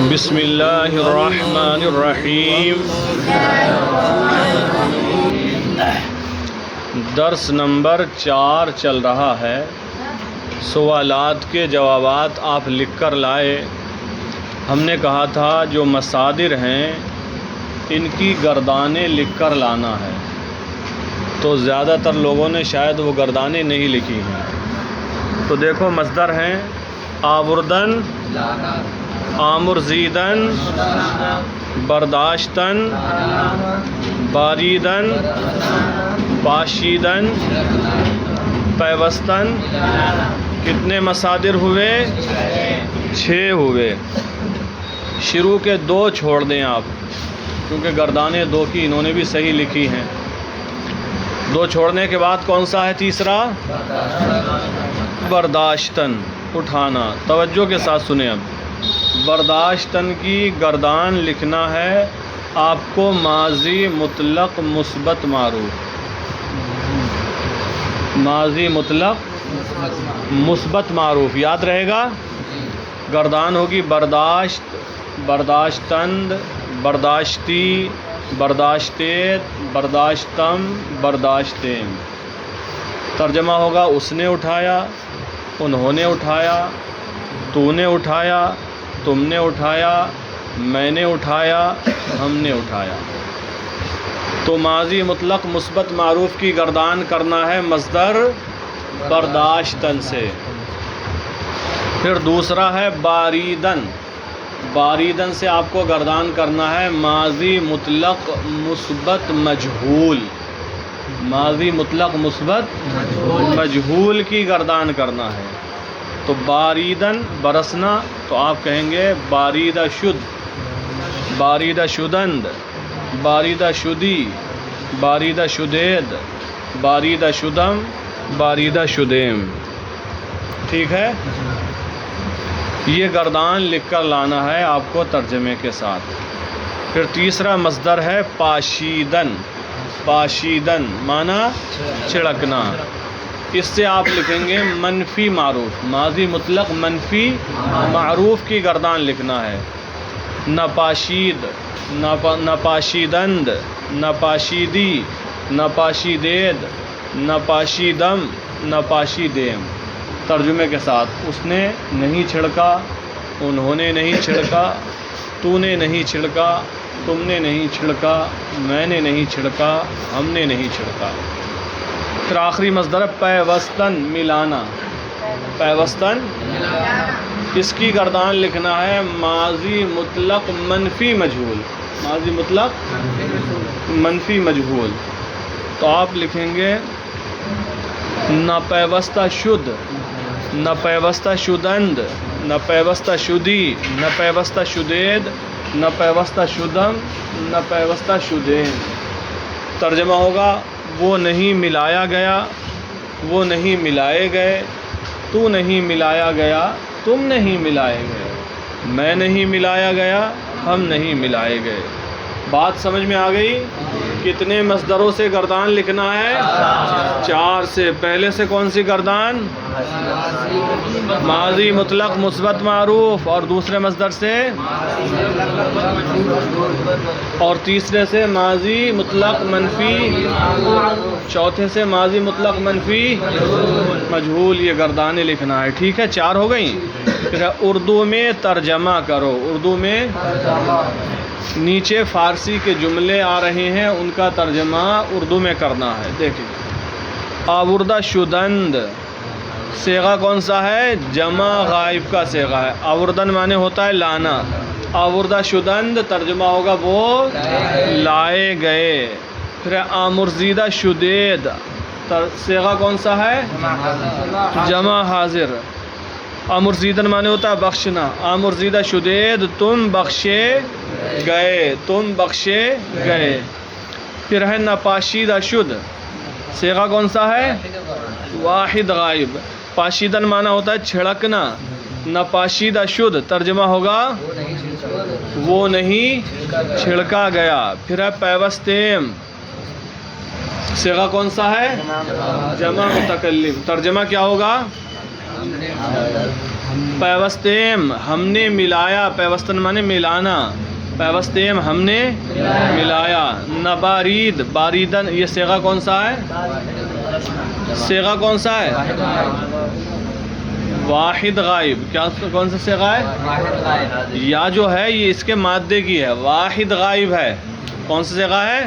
بسم اللہ الرحمن الرحیم۔ درس نمبر 4 چل رہا ہے۔ سوالات کے جوابات آپ لکھ کر لائے۔ ہم نے کہا تھا جو مصادر ہیں ان کی گردانیں لکھ کر لانا ہے، تو زیادہ تر لوگوں نے شاید وہ گردانیں نہیں لکھی ہیں۔ تو دیکھو مصدر ہیں آوردن، آمرزیدن، برداشتن، باریدن، پاشیدن، پیوستن۔ کتنے مصادر ہوئے؟ 6 ہوئے۔ شروع کے 2 چھوڑ دیں آپ، کیونکہ گردانیں 2 کی انہوں نے بھی صحیح لکھی ہیں۔ 2 چھوڑنے کے بعد کون سا ہے تیسرا؟ برداشتن، اٹھانا۔ توجہ کے ساتھ سنیں اب۔ برداشتن کی گردان لکھنا ہے آپ کو ماضی مطلق مثبت معروف۔ ماضی مطلق مثبت معروف یاد رہے گا۔ گردان ہوگی برداشت، برداشتند، برداشتی، برداشتیت، برداشتم، برداشتین۔ ترجمہ ہوگا اس نے اٹھایا، انہوں نے اٹھایا، تو نے اٹھایا، تم نے اٹھایا، میں نے اٹھایا، ہم نے اٹھایا۔ تو ماضی مطلق مثبت معروف کی گردان کرنا ہے مصدر برداشتن سے۔ پھر دوسرا ہے باریدن۔ باریدن سے آپ کو گردان کرنا ہے ماضی مطلق مثبت مجہول۔ ماضی مطلق مثبت مجہول کی گردان کرنا ہے۔ تو باریدن برسنا، تو آپ کہیں گے باریدہ شد، باریدہ شدند، باریدہ شدی، باریدہ شدید، باریدہ شدم، باریدہ شدیم۔ ٹھیک ہے؟ یہ گردان لکھ کر لانا ہے آپ کو ترجمے کے ساتھ۔ پھر تیسرا مصدر ہے پاشیدن۔ پاشیدن معنی چھڑکنا۔ اس سے آپ لکھیں گے منفی معروف۔ ماضی مطلق منفی معروف کی گردان لکھنا ہے۔ نپاشید، نپاشیدند، نپاشیدی، نپاشیدید، نپاشیدم، نپاشیدیم۔ ترجمے کے ساتھ اس نے نہیں چھڑکا، انہوں نے نہیں چھڑکا، تو نے نہیں چھڑکا، تم نے نہیں چھڑکا، میں نے نہیں چھڑکا، ہم نے نہیں چھڑکا۔ پھر آخری مصدر پیوستن، ملانا۔ پیوستن، اس کی گردان لکھنا ہے ماضی مطلق منفی مجہول۔ ماضی مطلق منفی مجہول۔ تو آپ لکھیں گے نہ پیوستہ شد، نہ پیوستہ شدند، نہ پیوستہ شدی، نہ پیوستہ شدید، نہ پیوستہ شدم، نہ پیوستہ شدین۔ ترجمہ ہوگا وہ نہیں ملایا گیا، وہ نہیں ملائے گئے، تو نہیں ملایا گیا، تم نہیں ملائے گئے، میں نہیں ملایا گیا، ہم نہیں ملائے گئے۔ بات سمجھ میں آ گئی؟ کتنے مصدروں سے گردان لکھنا ہے؟ 4 سے۔ پہلے سے کون سی گردان؟ ماضی مطلق مثبت معروف، اور دوسرے مصدر سے، اور تیسرے سے ماضی مطلق منفی، چوتھے سے ماضی مطلق منفی مجہول۔ یہ گردانیں لکھنا ہے۔ ٹھیک ہے؟ 4 ہو گئیں۔ پھر اردو میں ترجمہ کرو۔ اردو میں نیچے فارسی کے جملے آ رہے ہیں، ان کا ترجمہ اردو میں کرنا ہے۔ دیکھیں، آوردہ شدند صیغہ کون سا ہے؟ جمع غائب کا صیغہ ہے۔ آوردن معنی ہوتا ہے لانا۔ آوردہ شدند ترجمہ ہوگا وہ لائے گئے۔ پھر آمرزیدہ شدید صیغہ کون سا ہے؟ جمع حاضر۔ آمرزیدن معنی ہوتا ہے بخشنا۔ آمرزیدہ شدید تم بخشے گئے، تم بخشے گئے۔ پھر ہے نپاشیدہ شد صیغہ کون سا ہے؟ واحد غائب۔ پاشیدن معنی ہوتا ہے چھڑکنا۔ نپاشیدہ شد ترجمہ ہوگا وہ نہیں چھڑکا گیا۔ پھر ہے پیوستیم صیغہ کون سا ہے؟ جمع متکلم۔ ترجمہ کیا ہوگا؟ پیوستیم ہم نے ملایا، پیوستن مانے ملانا، پیوستیم ہم نے ملایا۔ نبارید باریدن یہ صیغہ کون سا ہے؟ صیغہ کون سا ہے؟ واحد غائب۔ کیا کون سا صیغہ ہے؟ یا جو ہے یہ اس کے مادے کی ہے، واحد غائب ہے۔ کون سا صیغہ ہے؟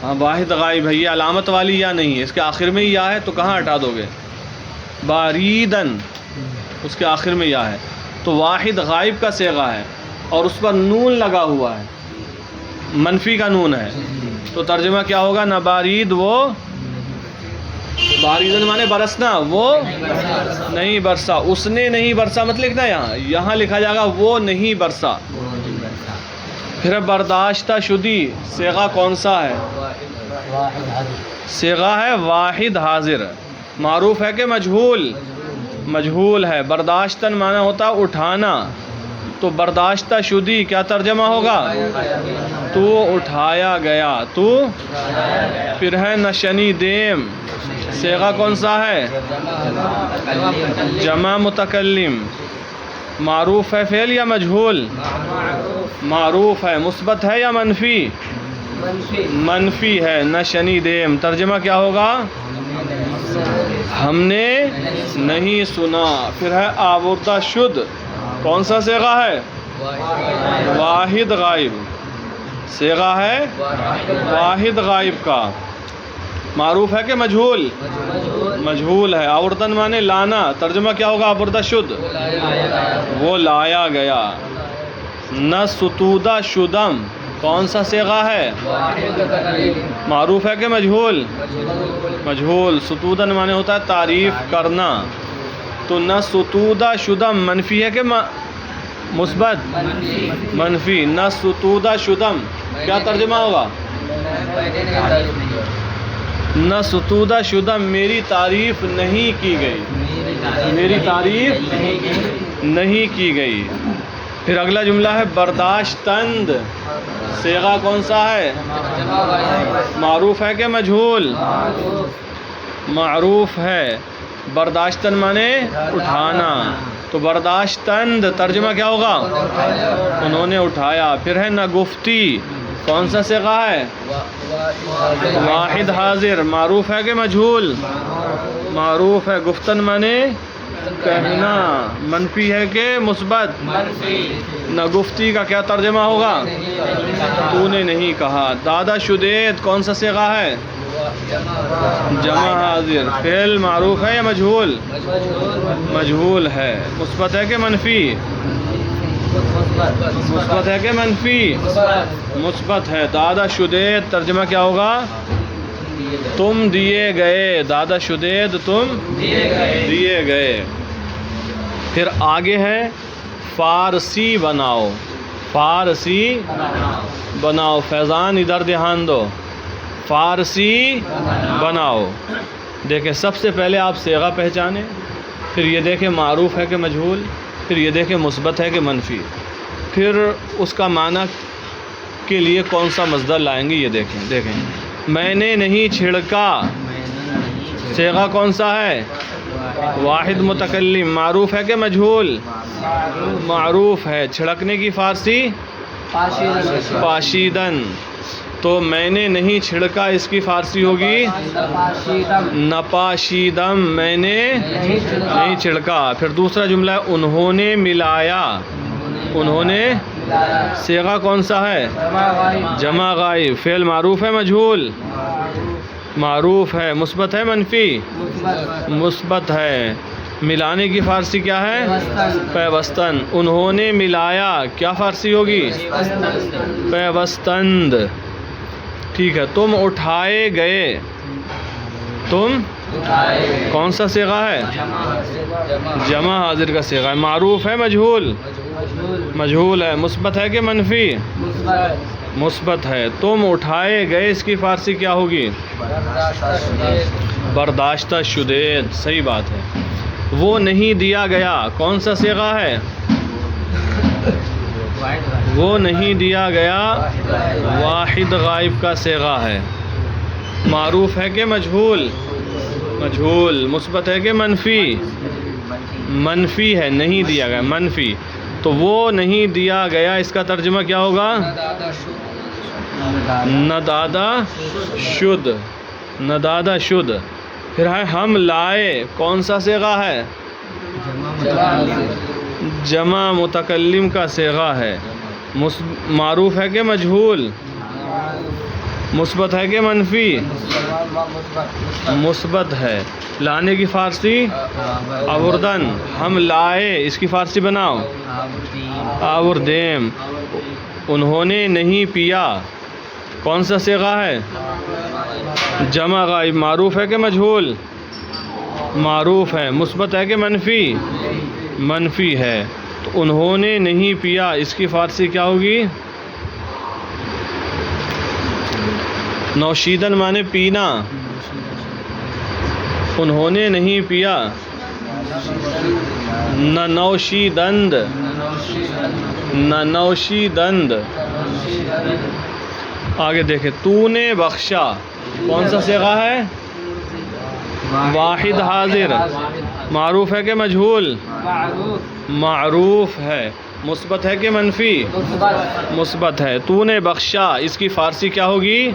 ہاں واحد غائب ہے، یہ علامت والی یا نہیں ہے، اس کے آخر میں یا ہے تو کہاں ہٹا دو گے؟ باریدن اس کے آخر میں یا ہے تو واحد غائب کا صیغہ ہے اور اس پر نون لگا ہوا ہے، منفی کا نون ہے، تو ترجمہ کیا ہوگا؟ نبارید وہ باریدن مانے برسنا، وہ نہیں برسا، اس نے نہیں برسا مت لکھنا، یہاں لکھا جائے گا وہ نہیں برسا۔ پھر برداشتہ شدی صیغہ کون سا ہے؟ صیغہ ہے واحد حاضر۔ معروف ہے کہ مجہول؟ مجہول ہے۔ برداشتن معنی ہوتا اٹھانا، تو برداشتہ شدی کیا ترجمہ ہوگا؟ تو اٹھایا گیا، تو پھر ہے نشنی دیم صیغہ کون سا ہے؟ جمع متکلم۔ معروف ہے فعل یا مجہول؟ معروف ہے۔ مثبت ہے یا منفی؟ منفی ہے۔ نشنی دیم ترجمہ کیا ہوگا؟ ہم نے نہیں سنا۔ پھر ہے آوردہ شد کون سا صیغہ ہے؟ واحد غائب۔ صیغہ ہے واحد غائب کا۔ معروف ہے کہ مجہول؟ مجہول ہے۔ آوردن مانے لانا، ترجمہ کیا ہوگا آوردہ شد؟ وہ لایا گیا۔ نہ ستودہ شدم کون سا صیغہ ہے؟ معروف ہے کہ مجہول؟ مجہول۔ ستودن مانے ہوتا ہے تعریف کرنا، تو نہ ستودہ شدم منفی ہے کہ مثبت؟ منفی۔ نہ ستودہ شدم کیا ترجمہ ہوگا؟ نہ ستودہ شدم میری تعریف نہیں کی گئی، میری تعریف نہیں کی گئی۔ پھر اگلا جملہ ہے برداشتند صیغہ کون سا ہے؟ معروف ہے کہ مجہول؟ معروف ہے۔ برداشتن مانے اٹھانا، تو برداشتند ترجمہ کیا ہوگا؟ انہوں نے اٹھایا۔ پھر ہے نگفتی کون سا صیغہ ہے؟ واحد حاضر۔ معروف ہے کہ مجہول؟ معروف ہے۔ گفتن مانے کہنا، منفی ہے کہ مثبت؟ نگفتی کا کیا ترجمہ ہوگا؟ تو نے نہیں کہا۔ دادا شدید کون سا صیغہ ہے؟ جمع حاضر۔ فعل معروف ہے یا مجہول؟ مجہول ہے۔ مثبت ہے کہ منفی؟ مثبت ہے کہ منفی؟ مثبت ہے۔ دادا شدید ترجمہ کیا ہوگا؟ تم دیے گئے۔ دادا شدید تم دیے گئے۔ پھر آگے ہے فارسی بناؤ، فارسی بناؤ۔ فیضان ادھر دھیان دو، فارسی بناؤ۔ دیکھیں سب سے پہلے آپ صیغہ پہچانیں، پھر یہ دیکھیں معروف ہے کہ مجہول، پھر یہ دیکھیں مثبت ہے کہ منفی، پھر اس کا معنی کے لیے کون سا مصدر لائیں گے یہ دیکھیں۔ دیکھیں میں نے نہیں چھڑکا صیغہ کون سا ہے؟ واحد متکلم۔ معروف ہے کہ مجہول؟ معروف ہے۔ چھڑکنے کی فارسی پاشیدن، تو میں نے نہیں چھڑکا اس کی فارسی ہوگی نپاشیدم، میں نے نہیں چھڑکا۔ پھر دوسرا جملہ ہے انہوں نے ملایا، انہوں نے صیغہ کون سا ہے؟ جمع غائب۔ فعل معروف ہے مجہول؟ معروف ہے۔ مثبت ہے منفی؟ مثبت ہے۔ ملانے کی فارسی کیا ہے؟ پیوستن۔ انہوں نے ملایا کیا فارسی ہوگی؟ پیوستند۔ ٹھیک ہے۔ تم اٹھائے گئے، تم کون سا صیغہ ہے؟ جمع حاضر کا صیغہ ہے۔ معروف ہے مجہول؟ مجہول ہے۔ مثبت ہے کہ منفی؟ مثبت ہے۔ تم اٹھائے گئے اس کی فارسی کیا ہوگی؟ برداشتہ شدید۔ صحیح بات ہے۔ وہ نہیں دیا گیا کون سا صیغہ ہے؟ وہ نہیں دیا گیا واحد غائب کا صیغہ ہے۔ معروف ہے کہ مجہول؟ مجہول۔ مثبت ہے کہ منفی؟ منفی ہے، نہیں دیا گیا، منفی. تو وہ نہیں دیا گیا، اس کا ترجمہ کیا ہوگا؟ ندادہ شد، ندادہ شد. پھر ہے ہم لائے، کون سا صیغہ ہے؟ جمع متکلم کا صیغہ ہے. معروف ہے کہ مجہول؟ مثبت ہے کہ منفی؟ مثبت ہے. لانے کی فارسی آوردن. ہم لائے، اس کی فارسی بناؤ آوردیم. انہوں نے نہیں پیا، کون سا صیغہ ہے؟ جمع غائب. معروف ہے کہ مجہول؟ معروف ہے. مثبت ہے کہ منفی؟ منفی ہے. تو انہوں نے نہیں پیا، اس کی فارسی کیا ہوگی؟ نوشیدن مانے پینا. انہوں نے نہیں پیا، ننوشیدند، ننوشیدند. آگے دیکھیں، تو نے بخشا، کون سا صیغہ ہے؟ واحد حاضر. معروف ہے کہ مجہول؟ معروف ہے. مثبت ہے کہ منفی؟ مثبت ہے. تو نے بخشا، اس کی فارسی کیا ہوگی؟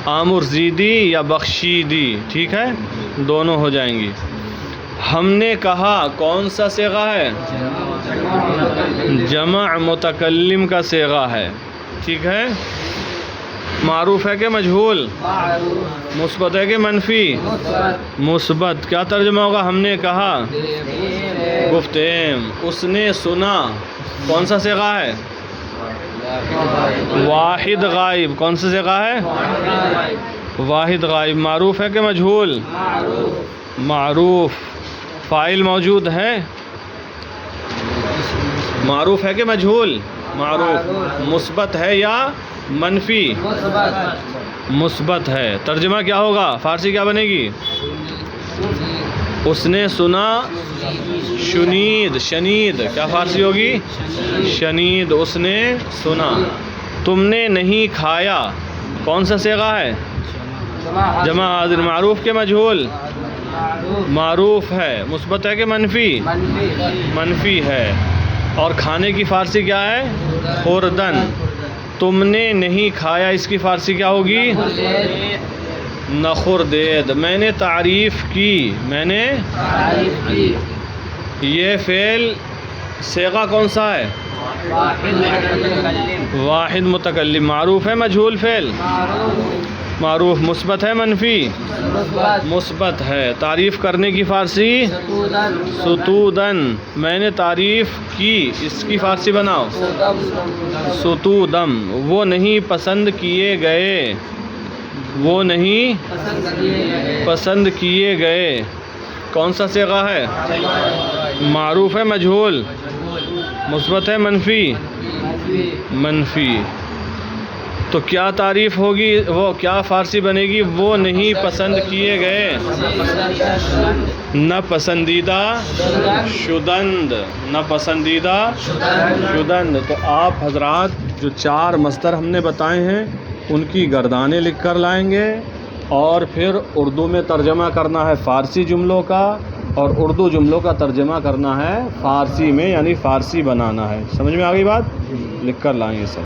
آمر زیدی یا بخشیدی. ٹھیک ہے، دونوں ہو جائیں گی. ہم نے کہا، کون سا صیغہ ہے؟ جمع متکلم کا صیغہ ہے. ٹھیک ہے. معروف ہے کہ مجہول؟ مثبت ہے کہ منفی؟ مثبت. کیا ترجمہ ہوگا؟ ہم نے کہا گفتیم. اس نے سنا، کون سا صیغہ ہے؟ واحد غائب. کون سا صیغہ ہے؟ واحد غائب. معروف ہے کہ مجہول؟ معروف. فاعل موجود ہے؟ معروف ہے کہ مجہول؟ معروف. مثبت ہے یا منفی؟ مثبت ہے. ترجمہ کیا ہوگا؟ فارسی کیا بنے گی؟ اس نے سنا شنید. شنید کیا فارسی ہوگی؟ شنید. اس نے سنا. تم نے نہیں کھایا، کون سا صیغہ ہے؟ جمع حاضر. معروف کے مجہول؟ معروف ہے. مثبت ہے کہ منفی؟ منفی ہے. اور کھانے کی فارسی کیا ہے؟ خوردن. تم نے نہیں کھایا، اس کی فارسی کیا ہوگی؟ نخوردید. میں نے تعریف کی، میں نے یہ فعل صیغہ کون سا ہے؟ واحد متکلم. معروف ہے مجہول فعل؟ معروف. مثبت ہے منفی؟ مثبت ہے. تعریف کرنے کی فارسی ستودن. میں نے تعریف کی، اس کی فارسی بناؤ ستودم. وہ نہیں پسند کیے گئے، وہ نہیں پسند کیے گئے. کون سا صیغہ ہے؟ معروف ہے مجہول؟ مثبت ہے منفی؟ منفی. تو کیا تعریف ہوگی؟ وہ کیا فارسی بنے گی؟ وہ نہیں پسند کیے گئے. نہ پسندیدہ شدند. نہ پسندیدہ شدند. تو آپ حضرات جو 4 مصدر ہم نے بتائے ہیں ان کی گردانیں لکھ کر لائیں گے، اور پھر اردو میں ترجمہ کرنا ہے فارسی جملوں کا، اور اردو جملوں کا ترجمہ کرنا ہے فارسی میں، یعنی فارسی بنانا ہے. سمجھ میں آ گئی بات؟ لکھ کر لائیں گے سب.